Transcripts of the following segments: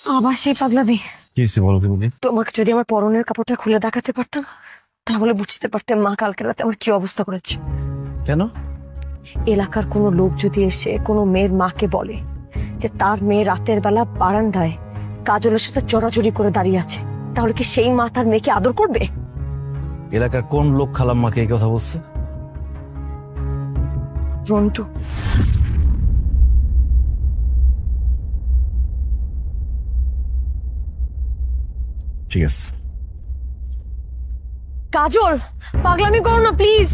আবার সেই পাগলামি। কি হয়েছে বলো তুমি? তোমাকে যদি আমার পরনের কাপড়টা খুলে দেখাতে পারতাম তাহলে বুঝতে পারতাম মা কালকে রাতে আমার কি অবস্থা করেছে। কেন? এলাকার কোনো লোক যদি এসে কোনো মেয়ের মাকে বলে যে তার মেয়ে রাতের বেলা বারান্দায় কাজলের সাথে চড়াচড়ি করে দাঁড়িয়ে আছে, তাহলে কি সেই মা তার মেয়েকে আদর করবে? এলাকার কোন লোক খালাম্মাকে এই কথা বলছে? রন্টু। ঠিক আছে। কাজল, পাগলামি করো না প্লিজ।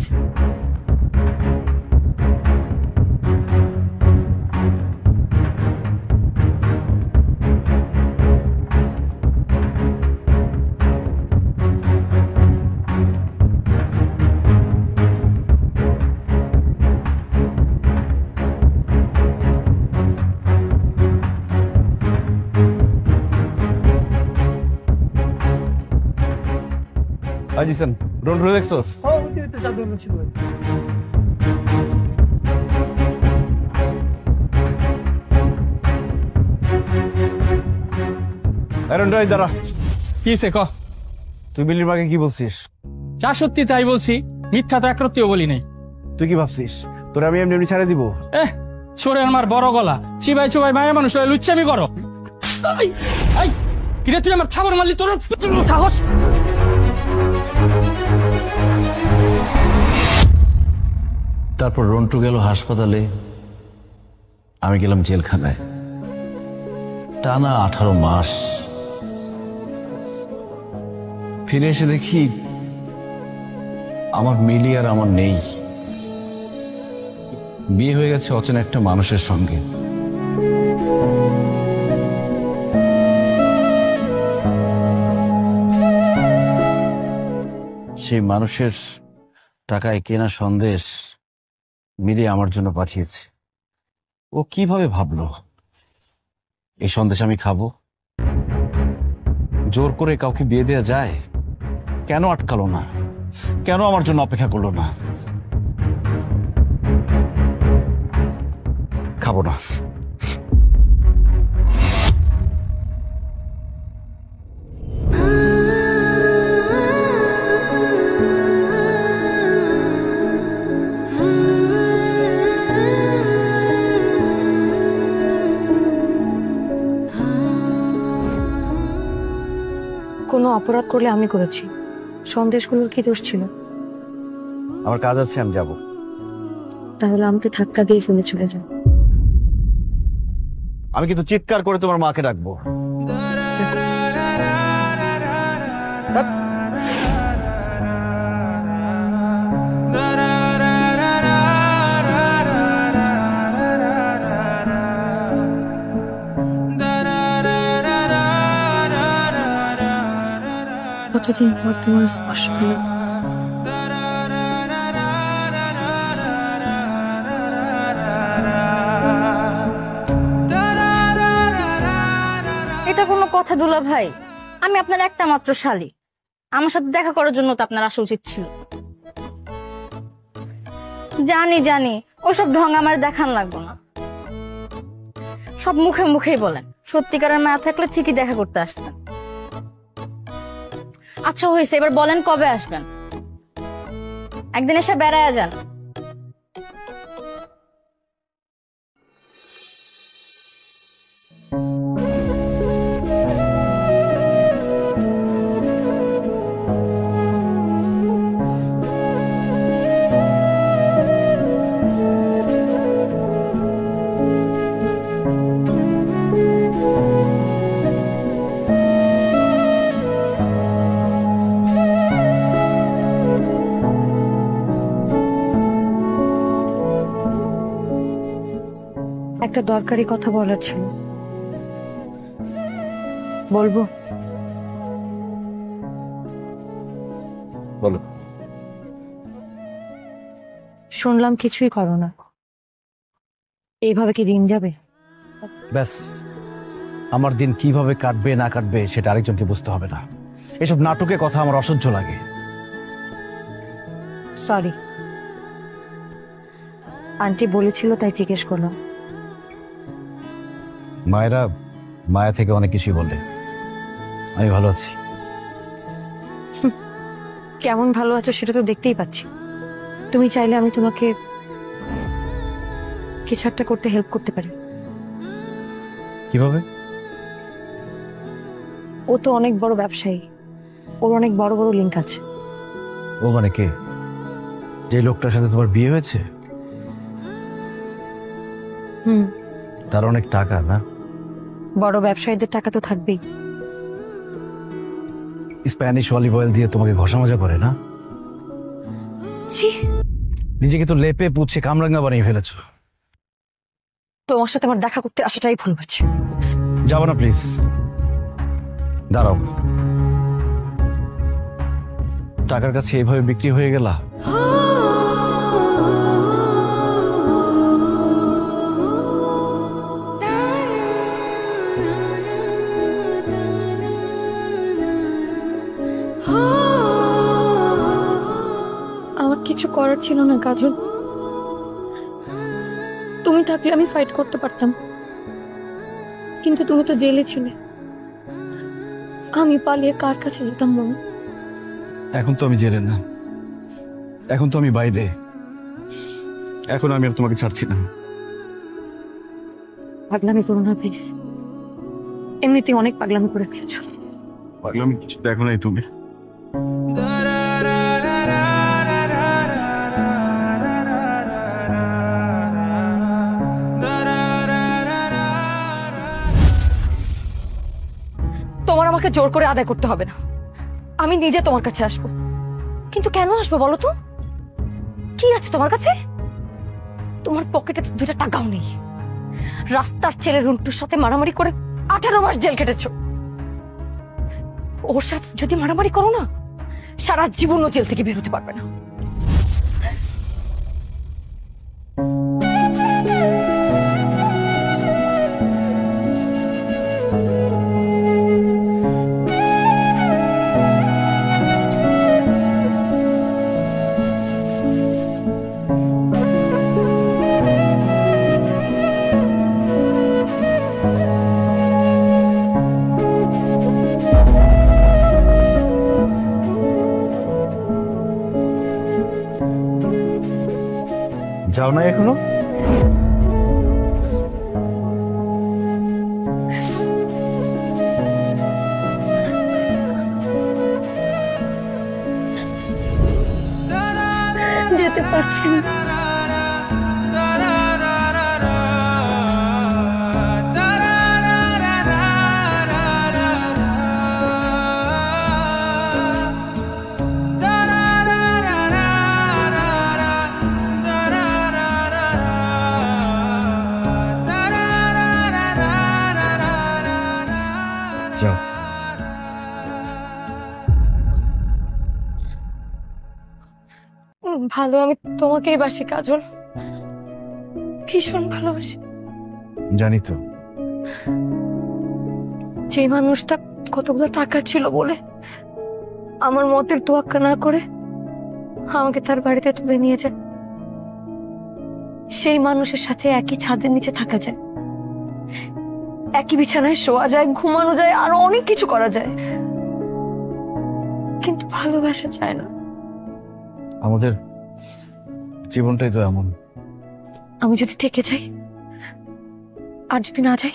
আজিছেন রোড দেখছস? দাঁড়া। কি সে ক? তুই বিল্লির মাকে কি বলছিস? যা সত্যি তাই বলছি, মিথ্যা তো একরত্তিও বলি নাই। তুই কি ভাবছিস তোরে আমি এমনি এমনি ছেড়ে দিব? ছোরে আমার বড় গলা, চিবাই চুবাই মায়া মানুষ লুচ্চামি করো। কিরে তুই আমার থাবর মারলি, তোর সাহস? তারপর রন্টু গেল হাসপাতালে, আমি গেলাম জেলখানায়। টানা 18 মাস। ফিরে এসে দেখি আমার মিলি আর আমার নেই, বিয়ে হয়ে গেছে অচেনা একটা মানুষের সঙ্গে। সেই মানুষের টাকায় কেনা সন্দেশ মিলি আমার জন্য পাঠিয়েছে। ও কিভাবে ভাবলো এই সন্দেশ আমি খাবো? জোর করে কাউকে বিয়ে দেওয়া যায়? কেন আটকালো না? কেন আমার জন্য অপেক্ষা করলো না? খাবো না। কোনো অপরাধ করলে আমি করেছি, সন্দেশগুলোর কি দোষ ছিল? আমার কাজ আছে, আমি যাব। তাহলে আমাকে ধাক্কা দিয়ে ফেলে চলে যাও। আমি কিন্তু চিৎকার করে তোমার মাকে ডাকবো। কতদিন পর তোমার স্পর্শ পেলাম। এটা কোনো কথা দুলা ভাই? আমি আপনার একটা মাত্র শালী, আমার সাথে দেখা করার জন্য তো আপনার আসা উচিত ছিল। জানি জানি ওসব ঢং আমার দেখান লাগবো না, সব মুখে মুখেই বলেন। সত্যিকারের মায়া থাকলে ঠিকই দেখা করতে আসতেন। আচ্ছা হয়েছে, এবার বলেন কবে আসবেন? একদিন এসে বেড়ায়া যান। একটা দরকারি কথা বলার ছিল, বলবো? বলো। শুনলাম কিছুই করো না, এইভাবে কি দিন যাবে? ব্যাস, আমার দিন কিভাবে কাটবে না কাটবে সেটা আরেকজনকে বুঝতে হবে না। এসব নাটকের কথা আমার অসহ্য লাগে। সরি, আন্টি বলেছিল তাই জিজ্ঞেস করলাম। মায়েরা মায়া থেকে অনেক কিছুই বললে। আমি ভালো আছি। কেমন ভালো আছো সেটা তো দেখতেই পাচ্ছি। তুমি চাইলে আমি তোমাকে কিছু একটা করতে হেল্প করতে পারি। কিভাবে? ও তো অনেক বড় ব্যবসায়ী, ওর অনেক বড় বড় লিঙ্ক আছে। ও মানে কে? যে লোকটার সাথে তোমার বিয়ে হয়েছে? হুম, তার অনেক টাকা না? বড় ব্যবসায়ীদের টাকা তো থাকবেই। স্প্যানিশ অলিভ অয়েল দিয়ে তোমাকে ঘষা মাজা করে না? ছি, নিজেকে তো লেপে পুছে কামরাঙ্গা বানিয়ে ফেলেছো। তোমার সাথে আমার দেখা করতে আসাটাই ভুল হয়েছে। যাবো না প্লিজ, দাঁড়াও। টাকার কাছে এভাবে বিক্রি হয়ে গেলা? আমার কিছু করার ছিল না কাজল। তুমি থাকলে আমি ফাইট করতে পারতাম, কিন্তু তুমি তো জেলে ছিলে। আমি পালিয়ে কার কাছে যেতাম বলো? এখন তো আমি জেলে না, এখন তো আমি বাইরে। এখন আমি আর তোমাকে ছাড়ছি না। পাগলামি করো না প্লিজ, এমনিতে অনেক পাগলামি করে ফেলেছো। পাগলামি কিছু দেখো নাই তুমি। তোমার আমাকে জোর করে আদায় করতে হবে না, আমি নিজে তোমার কাছে আসবো। কিন্তু কেন আসবো বলো তো? কি আছে তোমার কাছে? তোমার পকেটে তো 2টা টাকাও নেই। রাস্তার ছেলে রুন্টুর সাথে মারামারি করে 18 মাস জেল কেটেছো। ওর সাথে যদি মারামারি করো না, সারা জীবনও জেল থেকে বেরোতে পারবে না। যাও না এখনো? যেতে পারছি না। যাও। ভালো আমি তোমাকেই বাসি কাজল, ভীষণ ভালোবাসি। জানি তো। যে মানুষটা কতগুলো টাকা ছিল বলে আমার মতের তোয়াক্কা না করে আমাকে তার বাড়িতে তুলে নিয়ে যায়, সেই মানুষের সাথে একই ছাদের নিচে থাকা যায়, একই বিছানায় শোয়া যায়, ঘুমানো যায়, আরো অনেক কিছু করা যায়, কিন্তু ভালোবাসা যায় না। আমাদের জীবনটাই তো এমন। আমি যদি থেকে যাই আর যদি না যাই,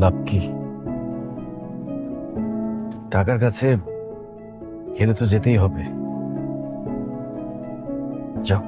লাভ কি? টাকার কাছে হেরে তো যেতেই হবে। যাও।